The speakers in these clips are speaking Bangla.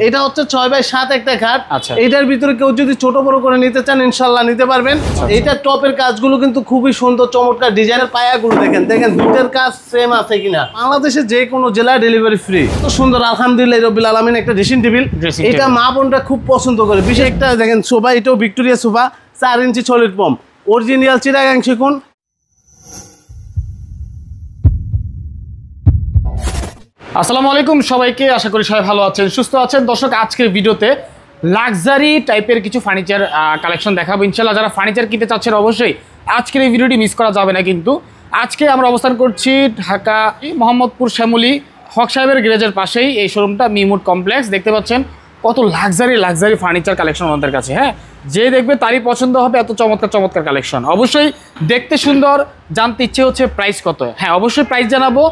এটা হচ্ছে 6x7 একটা খাট। আচ্ছা, এটার ভিতরে কেউ যদি ছোট বড় করে নিতে চান ইনশাআল্লাহ নিতে পারবেন। এটা টপের কাজগুলো কিন্তু খুবই সুন্দর, চমৎকার ডিজাইনের। পায়াগুলো দেখেন দুইটার কাজ সেম আছে কিনা। বাংলাদেশের যে কোনো জেলায় ডেলিভারি ফ্রি। তো সুন্দর আলহামদুলিল্লাহ রব্বিল আলামিন একটা ড্রেসিং টেবিল। এটা মা বোনরা খুব পছন্দ করে। বিশেষ একটা দেখেন সোফা, এটাও ভিক্টোরিয়া সোফা, 4 ইঞ্চি সলিড ফর্ম, অরিজিনাল চিটাগাং সেগুন। আসসালামু আলাইকুম সবাইকে, আশা করি সবাই ভালো আছেন, সুস্থ আছেন। দর্শক, আজকের ভিডিওতে লাক্সারি টাইপের কিছু ফার্নিচার কালেকশন দেখাবো ইনশাআল্লাহ। যারা ফার্নিচার কিনতে চাচ্ছেন অবশ্যই আজকের এই ভিডিওটি মিস করা যাবে না। কিন্তু আজকে আমরা অবস্থান করছি ঢাকা মোহাম্মদপুর শ্যামলী হক সাহেবের গ্যারেজের পাশেই এই শোরুমটা মিমুড কমপ্লেক্স। দেখতে পাচ্ছেন কত লাক্সারি ফার্নিচার কালেকশন আমাদের কাছে। হ্যাঁ, যে দেখবে তারই পছন্দ হবে, এত চমৎকার কালেকশন। অবশ্যই দেখতে সুন্দর, জানতে ইচ্ছে হচ্ছে প্রাইস কত। হ্যাঁ, অবশ্যই প্রাইস জানাবো।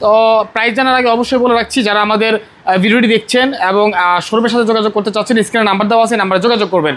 তো প্রাইস জানার আগে অবশ্যই বলে রাখছি, যারা আমাদের ভিডিওটি দেখছেন এবং শোরুমের সাথে যোগাযোগ করতে চাচ্ছেন, স্ক্রিনে নাম্বার দেওয়া আছে, নাম্বারে যোগাযোগ করবেন।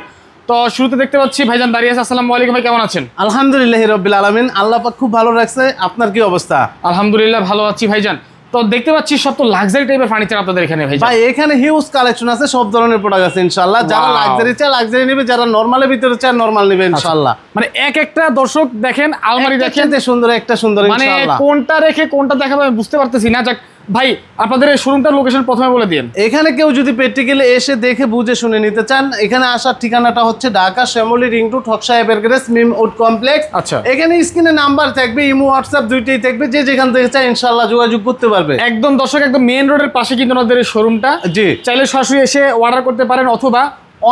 তো শুরুতে দেখতে পাচ্ছি ভাইজান দাঁড়িয়ে আছে। আসসালামু আলাইকুম ভাই, কেমন আছেন? আলহামদুলিল্লাহ রাব্বিল আলামিন, আল্লাহ পাক খুব ভালো রাখছে। আপনার কি অবস্থা? আলহামদুলিল্লাহ ভালো আছি ভাইজান। তো দেখতে পাচ্ছি সব তো লাক্সারি টাইপের ফার্নিচার আপনাদের এখানে ভাই। এখানে হিউজ কালেকশন আছে, সব ধরনের প্রোডাক্ট আছে ইনশাআল্লাহ। যারা লাক্সারি চায় লাক্সারি নেবে, যারা নরমালের ভিতরে চায় নরমাল নেবে ইনশাআল্লাহ। মানে এক একটা দর্শক দেখেন, আলমারি দেখেন, সুন্দর একটা সুন্দর, মানে কোনটা রেখে কোনটা দেখাবো আমি বুঝতে পারতেছি না। যাক ভাই, আপনাদের এই শোরুমটার লোকেশন প্রথমে বলে দিন। এখানে কেউ যদি প্র্যাকটিক্যালি এসে দেখে বুঝে শুনে নিতে চান, এখানে আসার ঠিকানাটা হচ্ছে ঢাকা শ্যামলী রিং রোড হক সাহেবের গ্যারেজ মিমউড কমপ্লেক্স। আচ্ছা, এখানে স্ক্রিনে নাম্বার থাকবে, ইমো হোয়াটসঅ্যাপ দুইটাই থাকবে, যে যেখান থেকে চায় ইনশাআল্লাহ যোগাযোগ করতে পারবে। একদম দর্শক, একদম মেইন রোডের পাশে কিন্তু আমাদের এই শোরুমটা। জি, চাইলে সরাসরি এসে অর্ডার করতে পারেন, অথবা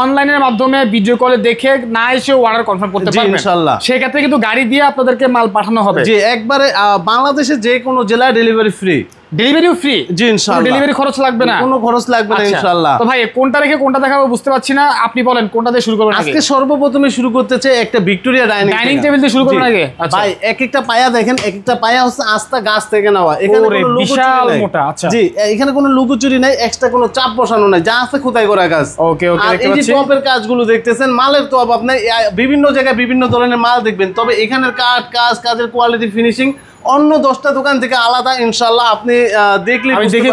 অনলাইনের মাধ্যমে ভিডিও কলে দেখে না এসে অর্ডার কনফার্ম করতে পারবেন ইনশাআল্লাহ। সেই ক্ষেত্রে কিন্তু গাড়ি দিয়ে আপনাদেরকে মাল পাঠানো হবে। জি, একবারে বাংলাদেশের যে কোনো জেলায় ডেলিভারি ফ্রি। ডেলিভারিও ফ্রি? জি ইনশাআল্লাহ, ডেলিভারি খরচ লাগবে না, কোনো খরচ লাগবে না ইনশাআল্লাহ। তো ভাই কোনটা রেখে কোনটা দেখাবো বুঝতে পারছি না, আপনি বলেন কোনটা দিয়ে শুরু করবেন আগে? আজকে সর্বপ্রথমে শুরু করতে চাই একটা ভিক্টোরিয়া ডাইনিং টেবিল দিয়ে শুরু করবেন আগে। আচ্ছা ভাই, এক একটা পায়া দেখেন, এক একটা পায়া হচ্ছে আস্তা গাছ থেকে নেওয়া। এখানে কোনো বিশাল মোটা। আচ্ছা জি, এখানে কোনো লুকোচুরি নাই, এক্সট্রা কোনো চাপ বসানো নাই, যা আছে খোদাই করা গাছ। ওকে ওকে, দেখতে পাচ্ছি। এই যে টপের কাজগুলো দেখতেছেন, মালের তো অভাব নাই, বিভিন্ন জায়গায় বিভিন্ন ধরনের মাল দেখবেন, তবে এখানের কাজের কোয়ালিটি ফিনিশিং অন্য 10টা দোকান থেকে আলাদা ইনশাআল্লাহ। আপনি দেখলে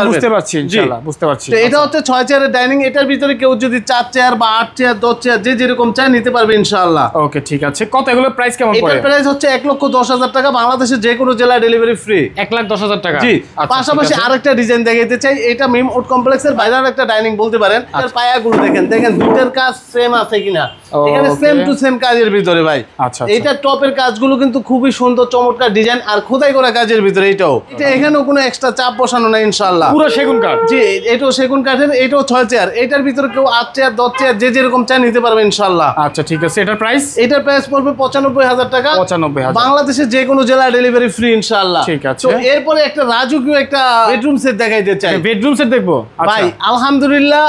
বুঝতে পারছি ইনশাআল্লাহ, বুঝতে পারছি। তো এটা হচ্ছে 6 চেয়ারের ডাইনিং। এটার ভিতরে কেউ যদি 4 চেয়ার বা 8 চেয়ার 10 চেয়ার যে যেরকম চায় নিতে পারবে ইনশাআল্লাহ। ওকে ঠিক আছে। কত এগুলো প্রাইস কেমন পড়ে? এটার প্রাইস হচ্ছে 1,10,000 টাকা, বাংলাদেশের যে কোনো জেলায় ডেলিভারি ফ্রি। 1,10,000 টাকা। জি, পাশাপাশি আরেকটা ডিজাইন দেখাইতে চাই। এটা মিমউড কমপ্লেক্সের বাইরের একটা ডাইনিং বলতে পারেন। এর পায়াগুলো দেখেন দুইটার কাজ সেম আছে কিনা। এখানে সেম টু সেম কাজের ভিতরে ভাই। আচ্ছা, এটা টপের কাজগুলো কিন্তু খুবই সুন্দর, চমৎকার ডিজাইন আর খোদাই করা কাজের ভিতরে। এটাও এখানেও কোনো এক্সট্রা চাপ বসানো নাই ইনশাআল্লাহ, পুরো সেগুন কাঠ। জি, এটাও সেগুন কাঠের, এটাও 6 চেয়ার। এটার ভিতরে কেউ 8 চেয়ার 10 চেয়ার যে যেরকম চায় নিতে পারবে ইনশাআল্লাহ। আচ্ছা ঠিক আছে। এটার প্রাইস পড়বে 95,000 টাকা। 95,000, বাংলাদেশের যে কোনো জেলায় ডেলিভারি ফ্রি ইনশাআল্লাহ। ঠিক আছে। তো এরপরে একটা রাজকীয় একটা বেডরুম সেট দেখাইতে চাই। বেডরুম সেট দেখবো ভাই আলহামদুলিল্লাহ,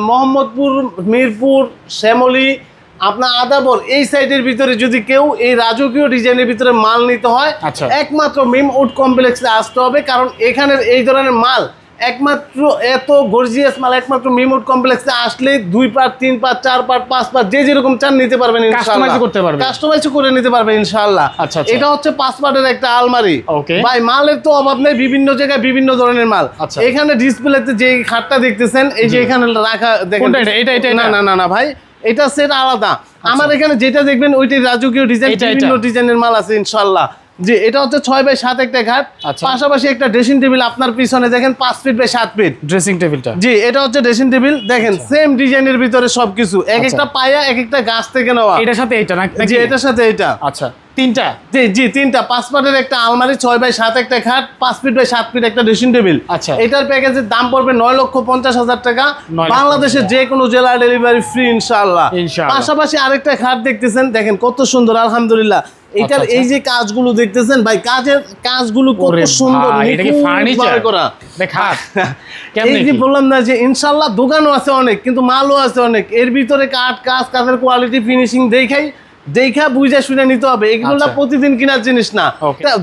মোহাম্মদপুর, মিরপুর, শ্যামলী, আপনার আদাবর এই সাইডের ভিতরে যদি কেউ এই রাজকীয় ডিজাইনের ভিতরে মাল নিতে হয়, একমাত্র মিমউড কমপ্লেক্সে আসতে হবে। কারণ এখানের এই ধরনের মাল একমাত্র এত গর্জিয়াস মাল একমাত্র মিমউড কমপ্লেক্সে আসলে 2 পার্ট 3 পার্ট 4 পার্ট 5 পার্ট যে যেরকম চান নিতে পারবেন ইনশাআল্লাহ। কাস্টমাইজ করে নিতে পারবেন ইনশাআল্লাহ। এটা হচ্ছে 5 পার্টের একটা আলমারি। ভাই মালের তো অভাব নেই, বিভিন্ন জায়গায় বিভিন্ন ধরনের মাল। এখানে ডিসপ্লেতে যে খাটটা দেখতেছেন, এই যে এখানে রাখা দেখেন, না ভাই, এটা সেট আলাদা। আমার এখানে যেটা দেখবেন ওইটাই রাজকীয় ডিজাইন, বিভিন্ন ডিজাইনের মাল আছে ইনশাআল্লাহ। জি, এটা হচ্ছে 6x7 একটা ঘাট, পাশাপাশি একটা ড্রেসিং টেবিল। আপনার পিছনে দেখেন 5 ফিট বাই 7 ফিট ড্রেসিং টেবিলটা। জি, এটা হচ্ছে ড্রেসিং টেবিল। দেখেন সেম ডিজাইনের ভিতরে সবকিছু, এক একটা পায়া এক একটা গাছ থেকে নেওয়া। এটার সাথে এটা না? জি, এটার সাথে এটা। আচ্ছা, তিনটা? জি, তিনটা। 5 পার্টের একটা আলমারি, 6x7 একটা খাট, 5 ফিট বাই 7 ফিট একটা ড্রেসিং টেবিল। আচ্ছা, এটার প্যাকেজের দাম পড়বে 9,50,000 টাকা। বাংলাদেশের যে কোনো জেলায় ডেলিভারি ফ্রি ইনশাআল্লাহ। পাশাপাশি আরেকটা খাট দেখতেছেন, দেখেন কত সুন্দর আলহামদুলিল্লাহ। এটার এই যে কাজগুলো দেখতেছেন ভাই, কাজগুলো কত সুন্দর, এটা কি ফার্নিচার করা খাট? এই যে বললাম না যে ইনশাআল্লাহ দোকানও আছে অনেক, কিন্তু মালও আছে অনেক। এর ভিতরে কাজের কোয়ালিটি ফিনিশিং দেখাই দেখা বুঝা শুনে নিতে হবে, এগুলো প্রতিদিন কেনার জিনিস না।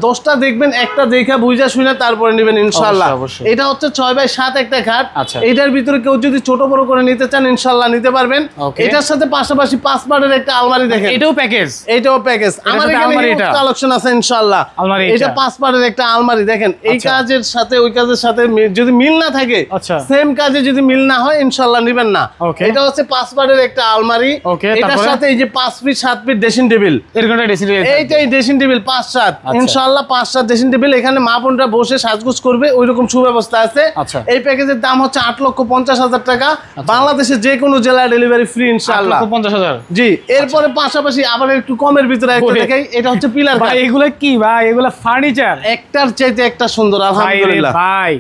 10টা দেখবেন, একটা দেখা বুঝা শুনে তারপরে নেবেন ইনশাআল্লাহ। এটা হচ্ছে 6x7 একটা খাট। এটার ভিতরে কেউ যদি ছোট বড় করে নিতে চান ইনশাআল্লাহ নিতে পারবেন। এটার সাথে পাশাপাশি 5 পাটের একটা আলমারি দেখেন, এটাও প্যাকেজ, এটাও প্যাকেজ। আমার এখানে কালেকশন আছে ইনশাআল্লাহ। এটা 5 পাটের একটা আলমারি দেখেন, এই কাজের সাথে ওই কাজের সাথে যদি মিল না থাকে, সেম কাজে যদি মিল না হয় ইনশাআল্লাহ নেবেন না। এটা হচ্ছে 5 পাটের একটা আলমারি, এটার সাথে এই যে 5 ফিট 7 ফিট ড্রেসিং টেবিল, এইটাই ড্রেসিং টেবিল 5-7 ইনশাআল্লাহ 5-7 ড্রেসিং টেবিল। এখানে মা বোনরা বসে সাজগোজ করবে ওইরকম সুব্যবস্থা আছে। এই প্যাকেজের দাম হচ্ছে 8,50,000 টাকা। বাংলাদেশের যে কোনো জেলায় ডেলিভারি ফ্রি ইনশাআল্লাহ। 8,50,000 জি। এরপরে পাশাপাশি আবার একটু কমের ভিতরে একটা দেখাই, এটা হচ্ছে পিলার। ভাই এগুলা কি ভাই? এগুলা ফার্নিচার একটার চাইতে একটা সুন্দর আলহামদুলিল্লাহ ভাই।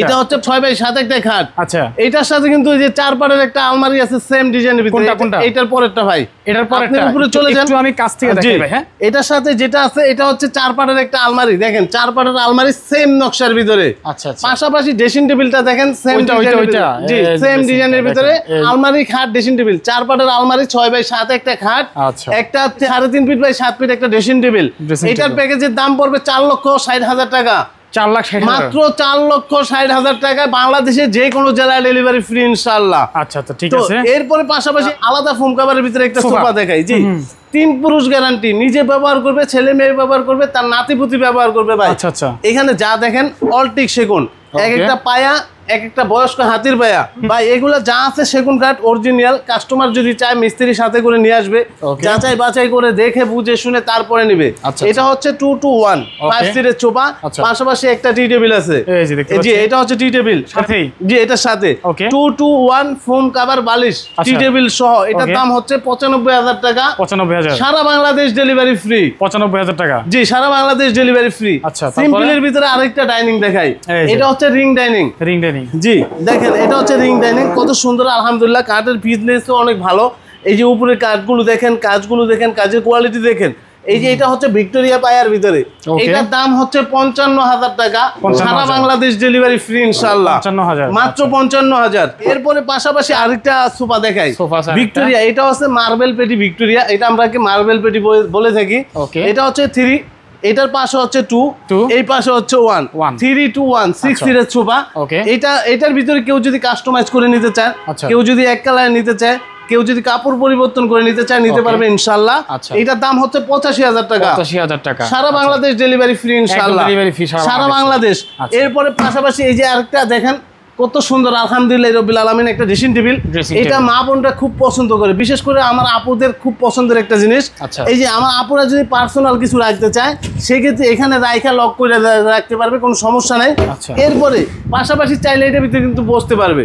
এটা হচ্ছে 6x7 একটা খাট। আচ্ছা, এটার সাথে কিন্তু এই যে 4 পাটের একটা আলমারি আছে সেম ডিজাইনের ভিতরে। কোনটা? এটার পরেরটা ভাই, এটার পরেরটা উপরে চলে যান, একটু আমি কাছ থেকে দেখাই ভাই। হ্যাঁ, এটার সাথে যেটা আছে এটা হচ্ছে 4 পাটের একটা আলমারি দেখেন, 4 পাটের আলমারি সেম নকশার ভিতরে। আচ্ছা, পাশাপাশি ড্রেসিং টেবিলটা দেখেন সেম ডিজাইনের, জি সেম ডিজাইনের ভিতরে আলমারি, খাট, ড্রেসিং টেবিল। 4 পাটের আলমারি, 6x7 একটা খাট, একটা 3.5 ফিট বাই 7 ফিট একটা ড্রেসিং টেবিল। এটার প্যাকেজের দাম পড়বে 4,60,000 টাকা। 4,60,000 মাত্র 4,60,000 টাকায় বাংলাদেশের যে কোনো জেলায় ডেলিভারি ফ্রি ইনশাআল্লাহ। আচ্ছা, ঠিক আছে। এরপরে পাশাপাশি আলাদা ফোম কভারের ভিতরে একটা সোফা দেখাই। জি, 3 পুরুষ গ্যারান্টি, নিজে ব্যবহার করবে, ছেলে মেয়ে ব্যবহার করবে, তার নাতিপুতি ব্যবহার করবে ভাই। আচ্ছা, এখানে যা দেখেন অলটিক সেগুন, এক একটা পায়া এক একটা বয়স্ক হাতির পায়া ভাই, এগুলা যা আছে সেগুন কাঠ অরিজিনাল। কাস্টমার যদি চায় মিস্ত্রির সাথে করে নিয়ে আসবে, যাচাই বাছাই করে দেখে বুঝে শুনে তারপরে নিবে। এটা হচ্ছে 2-to-1 5 সিটের সোফা, পাশাপাশি একটা টি টেবিল আছে। জি, এটা হচ্ছে টি টেবিল সাথেই, জি এটার সাথে 2-to-1 ফোম কভার বালিশ টি টেবিল সহ। এটার দাম হচ্ছে 95,000 টাকা। 95,000, সারা বাংলাদেশ ডেলিভারি ফ্রি। 95,000 টাকা, জি সারা বাংলাদেশ ডেলিভারি ফ্রি। আচ্ছা, সিম্পলের ভিতরে আরেকটা ডাইনিং দেখাই, এটা হচ্ছে রিং ডাইনিং। জি দেখেন, এটা হচ্ছে রিং ডাইনিং, কত সুন্দর আলহামদুলিল্লাহ। কাঠের বিজনেসও অনেক ভালো। এই যে উপরে কাঠগুলো দেখেন, কাজগুলো দেখেন, কাজের কোয়ালিটি দেখেন। এই যে এটা হচ্ছে ভিক্টোরিয়া পায়ার ভিতরে, এটার দাম হচ্ছে 55,000 টাকা। সারা বাংলাদেশ ডেলিভারি ফ্রি ইনশাআল্লাহ। মাত্র 55,000। এরপরে পাশাপাশি আরেকটা সোফা দেখাই, ভিক্টোরিয়া। এটা হচ্ছে মার্বেল পেটি ভিক্টোরিয়া, এটা আমরা কি মার্বেল পেটি বলে থাকি। এটা হচ্ছে 3, এটার পাশে হচ্ছে 2, এই পাশে হচ্ছে 1, 3-to-1 6 সিটের সোফা। এটার ভিতরে কেউ যদি কাস্টমাইজ করে নিতে চায়, কেউ যদি এক কালার নিতে চায়, কেউ যদি কাপড় পরিবর্তন করে নিতে চায় নিতে পারবে ইনশাআল্লাহ। এটার দাম হচ্ছে 85,000 টাকা। 85,000 টাকা, সারা বাংলাদেশ ডেলিভারি ফ্রি ইনশাআল্লাহ, সারা বাংলাদেশ। এরপরে পাশাপাশি এই যে আরেকটা দেখেন, কত সুন্দর আলহামদুলিল্লাহ রব্বিল আলামিন একটা ড্রেসিং টেবিল। এটা মা বোনরা খুব পছন্দ করে, বিশেষ করে আমার আপুদের খুব পছন্দের একটা জিনিস। এই যে আমার আপুরা যদি পার্সোনাল কিছু রাখতে চায় সেক্ষেত্রে এখানে রাইখা লক করে রাখতে পারবে, কোনো সমস্যা নাই। এরপরে পাশাপাশি চাইলে এটার ভিতরে কিন্তু বসতে পারবে,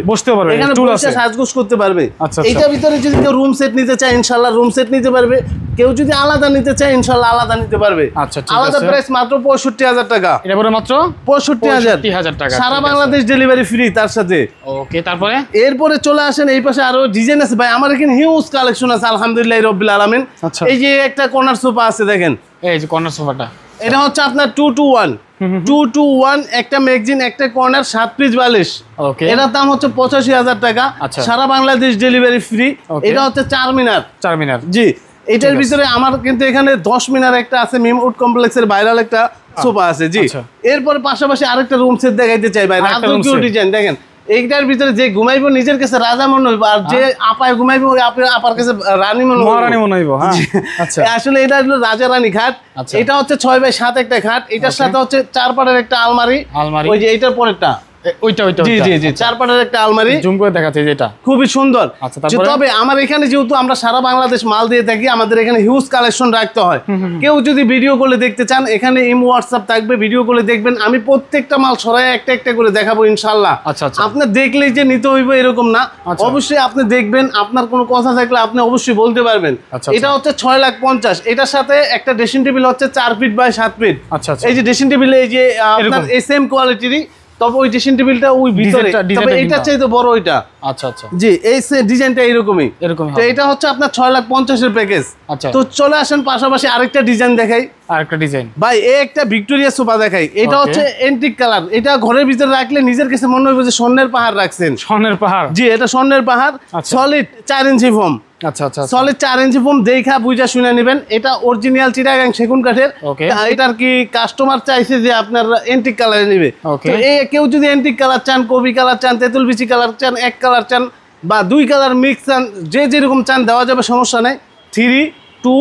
এখানে বসে সাজগোজ করতে পারবে। এটার ভিতরে যদি কেউ রুম সেট নিতে চায় ইনশাআল্লাহ রুম সেট নিতে পারবে, কেউ যদি আলাদা নিতে চায় ইনশাআল্লাহ আলাদা নিতে পারবে। আলাদা প্রাইস মাত্র 65,000 টাকা। এটা পরে মাত্র 65,000 টাকা, সারা বাংলাদেশ ডেলিভারি ফ্রি তার সাথে। ওকে, তারপরে এরপরে চলে আসেন এই পাশে আরো ডিজাইন আছে ভাই, আমার এখানে হিউজ কালেকশন আছে আলহামদুলিল্লাহ রব্বিল আলামিন। এই যে একটা কর্নার সোফা আছে দেখেন, এই যে কর্নার সোফাটা, এটা হচ্ছে আপনার 2-to-1 একটা ম্যাগজিন, একটা কর্নার, 7 পিস বালিশ। এটার দাম হচ্ছে 85,000 টাকা। সারা বাংলাদেশ ডেলিভারি ফ্রি। এটা হচ্ছে 4 মিনার। জি, এটার ভিতরে আমার কিন্তু এখানে 10 মিনার একটা আছে, মিমউড কমপ্লেক্সের ভাইরাল একটা সোফা আছে। জি, এরপর পাশাপাশি আরেকটা রুম সেট দেখাইতে চাই ভাই, রাজকীয় ডিজাইন দেখেন। এইটার ভিতরে যে ঘুমাইবো নিজের কাছে রাজা মনে হইব, আর যে আপায় ঘুমাইবো ওই আপার কাছে রানী মনে হইব। আসলে এটা হলো রাজা রানী খাট। এটা হচ্ছে 6x7 একটা খাট, এটার সাথে হচ্ছে 4 পাটের একটা আলমারি। ওই যে এইটার পরেরটা, জি 4 পাটের একটা আলমারি, জুম করে দেখাচ্ছে, যেটা খুবই সুন্দর। তবে আমার এখানে যেহেতু আমরা সারা বাংলাদেশ মাল দিয়ে থাকি, আমাদের এখানে হিউজ কালেকশন রাখতে হয়। কেউ যদি ভিডিও কলে দেখতে চান, এখানে ইমো হোয়াটসঅ্যাপ থাকবে, ভিডিও কলে দেখবেন, আমি প্রত্যেকটা মাল সরাই একটা একটা করে দেখাবো ইনশাআল্লাহ। আপনি দেখলেই যে নিতে হইবে এরকম না, অবশ্যই আপনি দেখবেন, আপনার কোনো কথা থাকলে আপনি অবশ্যই বলতে পারবেন। এটা হচ্ছে 6,50,000। এটার সাথে একটা ড্রেসিং টেবিল হচ্ছে 4 ফিট বাই 7 ফিট। এই যে ড্রেসিং টেবিল, এই যে আপনার সেম কোয়ালিটিরই, তবে ওই ড্রেসিং টেবিলটা ওই ভিতরে, তবে এটা চাইতে বড় ওইটা। জি, এই ডিজাইনটা এরকমই। তো এটা হচ্ছে আপনার 6,50,000 এর প্যাকেজ। তো চলে আসেন পাশাপাশি আরেকটা ডিজাইন দেখাই, আরেকটা ডিজাইন ভাই, এই একটা ভিক্টোরিয়া সোফা দেখাই। এটা হচ্ছে এন্টিক কালার, এটা ঘরের ভিতরে রাখলে নিজের কাছে মনে হবে যে স্বর্ণের পাহাড় রাখছেন। স্বর্ণের পাহাড়, জি এটা স্বর্ণের পাহাড়, সলিড 4 ইঞ্চি ফোম। আচ্ছা আচ্ছা সলিড 4 ইঞ্চি ফোম দেখা বুঝা শুনে নেবেন। এটা অরিজিনাল চিটাগাং সেগুন কাঠের। এটার কি কাস্টমার চাইছে যে আপনার এন্টিক কালারে নেবে, তো এই কেউ যদি এন্টিক কালার চান, কবি কালার চান, তেঁতুল বিচি কালার চান, এক কালার চান বা 2 কালার মিক্স চান, যে যেরকম চান দেওয়া যাবে, সমস্যা নাই। 3, 2,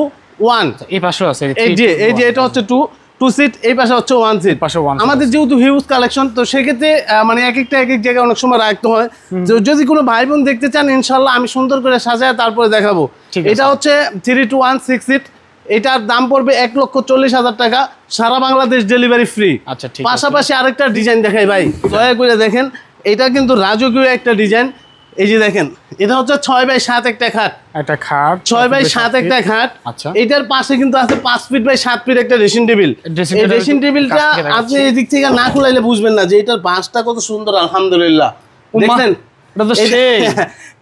1 এই পাশে আছে, এই যে এটা হচ্ছে 2 সিট, এই পাশে হচ্ছে 1 সিট। আমাদের যেহেতু হিউজ কালেকশন, তো সেক্ষেত্রে মানে এক একটা এক এক জায়গায় অনেক সময় রাখতে হয়। যদি কোনো ভাই বোন দেখতে চান, ইনশাল্লাহ আমি সুন্দর করে সাজায় তারপরে দেখাবো। এটা হচ্ছে 3 to 1 6 সিট। এটার দাম পড়বে 1,40,000 টাকা, সারা বাংলাদেশ ডেলিভারি ফ্রি। আচ্ছা, পাশাপাশি আরেকটা ডিজাইন দেখাই ভাই, দয়া করে দেখেন। এটা কিন্তু রাজকীয় একটা ডিজাইন। এই যে দেখেন, এটা হচ্ছে 6x7 একটা খাট, 6x7 একটা খাট। এটার পাশে কিন্তু আছে 5 ফিট বাই 7 ফিট একটা ড্রেসিং টেবিল। এই ড্রেসিং টেবিলটা আপনি এই দিক থেকে না খুলাইলে বুঝবেন না যে এটার বাঁশটা কত সুন্দর। আলহামদুলিল্লাহ, দেখলেন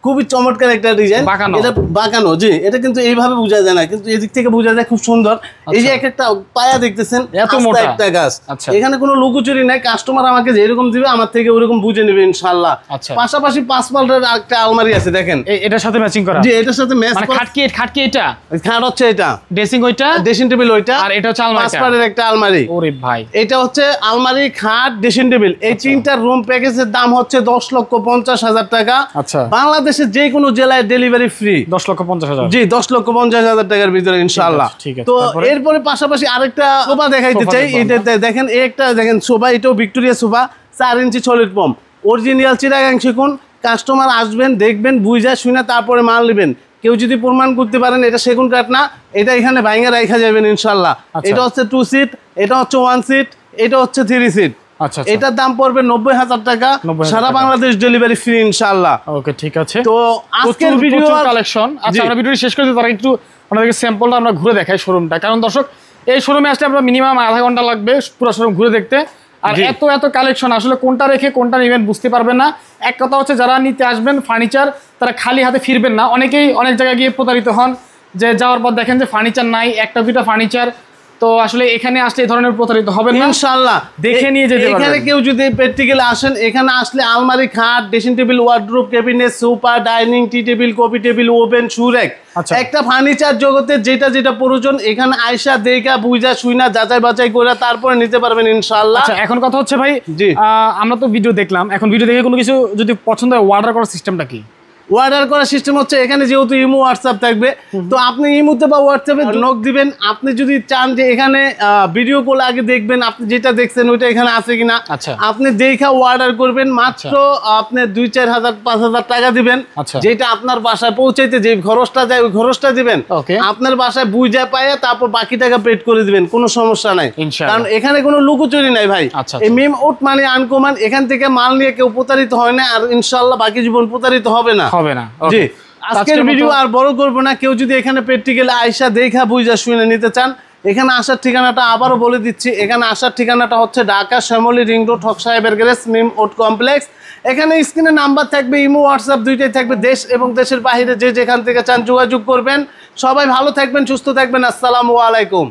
খুবই চমৎকার একটা ডিজাইন। এটা বাঁকানো, জি, এটা কিন্তু এইভাবে বোঝা যায় না, কিন্তু এদিক থেকে বোঝা যায় খুব সুন্দর। এই যে একটা পায়া দেখতেছেন, এত মোটা একটা গাছ। এখানে কোনো লুকোচুরি নাই, কাস্টমার আমাকে যেরকম দিবে আমার থেকে ওরকম বুঝে নেবে ইনশাআল্লাহ। পাশাপাশি 5 পাল্টের একটা আলমারি আছে, দেখেন এটার সাথে ম্যাচিং করা। জি, এটার সাথে ম্যাচ করা। খাট কি এটা? খাট হচ্ছে এটা, ড্রেসিং ওইটা, ড্রেসিং টেবিল ওইটা, আর এটা হচ্ছে আলমারি, 5 পাল্টের একটা আলমারি। ওরে ভাই, এটা হচ্ছে আলমারি, খাট, ড্রেসিং টেবিল। এই তিনটার রুম প্যাকেজের দাম হচ্ছে 10,50,000 টাকা। বাংলাদেশের যে কোনো জেলায় ডেলিভারি ফ্রি। 10,50,000, জি, 10,50,000 টাকার ভিতরে ইনশাআল্লাহ। তো এরপরে পাশাপাশি আরেকটা সোফা দেখাইতে চাই। এটা দেখেন, একটা দেখেন সোফা, এটাও ভিক্টোরিয়া সোফা, 4 ইঞ্চি সলিড ফোম, অরিজিনাল চিটাগাং সেগুন। কাস্টমার আসবেন, দেখবেন, বুঝা শুনে তারপরে মাল নেবেন। কেউ যদি প্রমাণ করতে পারেন এটা সেগুন কাঠ না, এটা এখানে ভাঙা রাখা যাবেন ইনশাআল্লাহ। এটা হচ্ছে 2 সিট, এটা হচ্ছে 1 সিট, এটা হচ্ছে 3 সিট। এটার দাম পড়বে 90,000 টাকা, সারা বাংলাদেশ ডেলিভারি ফ্রি ইনশাআল্লাহ। ওকে, ঠিক আছে। তো আজকের ভিডিও কালেকশন, আচ্ছা আমরা ভিডিওটি শেষ করে দিই, তার একটু আপনাদেরকে স্যাম্পলটা আমরা ঘুরে দেখাই শোরুমটা। কারণ দর্শক, এই শোরুমে আসলে আমরা মিনিমাম আধা ঘন্টা লাগবে পুরো শোরুম ঘুরে দেখতে। আর এত কালেকশন, আসলে কোনটা রেখে কোনটা নেবেন বুঝতে পারবেন না। এক কথা হচ্ছে, যারা নিতে আসবেন ফার্নিচার, তারা খালি হাতে ফিরবেন না। অনেকেই অনেক জায়গায় গিয়ে প্রতারিত হন, যে যাওয়ার পর দেখেন যে ফার্নিচার নাই, একটা দুইটা ফার্নিচার। তো আসলে এখানে আসলে এই ধরনের প্রতারিত হবেন না ইনশাআল্লাহ, দেখে নিয়ে যেতে পারবেন। এখানে কেউ যদি প্র্যাকটিক্যালি আসেন, এখানে আসলে আলমারি, খাট, dressing table, wardrobe, cabinet, sofa, dining, tea table, coffee table, oven, সুরেক, একটা ফার্নিচার জগতে যেটা যেটা প্রয়োজন এখানে আয়সা দেখা বুঝা শুইনা যাচাই বাছাই করে তারপরে নিতে পারবেন ইনশাআল্লাহ। আচ্ছা, এখন কথা হচ্ছে ভাই, আমরা তো ভিডিও দেখলাম, এখন ভিডিও দেখে কোনো কিছু যদি পছন্দ হয়, অর্ডার করার সিস্টেমটা কি? অর্ডার করার সিস্টেম হচ্ছে, এখানে যেহেতু ইমো হোয়াটসঅ্যাপ থাকবে, তো আপনি ইমোতে বা হোয়াটসঅ্যাপে নক দিবেন। আপনি যদি চান যে এখানে ভিডিও কল আগে দেখবেন, আপনি যেটা দেখছেন ওইটা এখানে আছে কিনা, আপনি দেখা অর্ডার করবেন। মাত্র আপনি 2-4 হাজার 5,000 টাকা দিবেন, যেটা আপনার বাসায় পৌঁছাইতে যে খরচটা যায় ওই খরচটা দিবেন। আপনার বাসায় বুঝা পায়, তারপর বাকি টাকা পেড করে দিবেন, কোনো সমস্যা নাই। কারণ এখানে কোনো লুকোচুরি নাই ভাই। এই মিম ওট মানে আনকমন, এখান থেকে মাল নিয়ে কেউ প্রতারিত হয় না, আর ইনশাআল্লাহ বাকি জীবন প্রতারিত হবে না। জি, আজকের ভিডিও আর বড় করব না। কেউ যদি এখানে প্র্যাকটিক্যালি আয়সা দেখা বুঝা শুনে নিতে চান, এখানে আসার ঠিকানাটা আবারও বলে দিচ্ছি। এখানে আসার ঠিকানাটা হচ্ছে ঢাকা শ্যামলী রিং রোড, হক সাহেবের গ্যারেজ, মিম ওট কমপ্লেক্স। এখানে স্ক্রিনে নাম্বার থাকবে, ইমো হোয়াটসঅ্যাপ দুইটাই থাকবে। দেশ এবং দেশের বাইরে যে যেখান থেকে চান যোগাযোগ করবেন। সবাই ভালো থাকবেন, সুস্থ থাকবেন। আসসালামু আলাইকুম।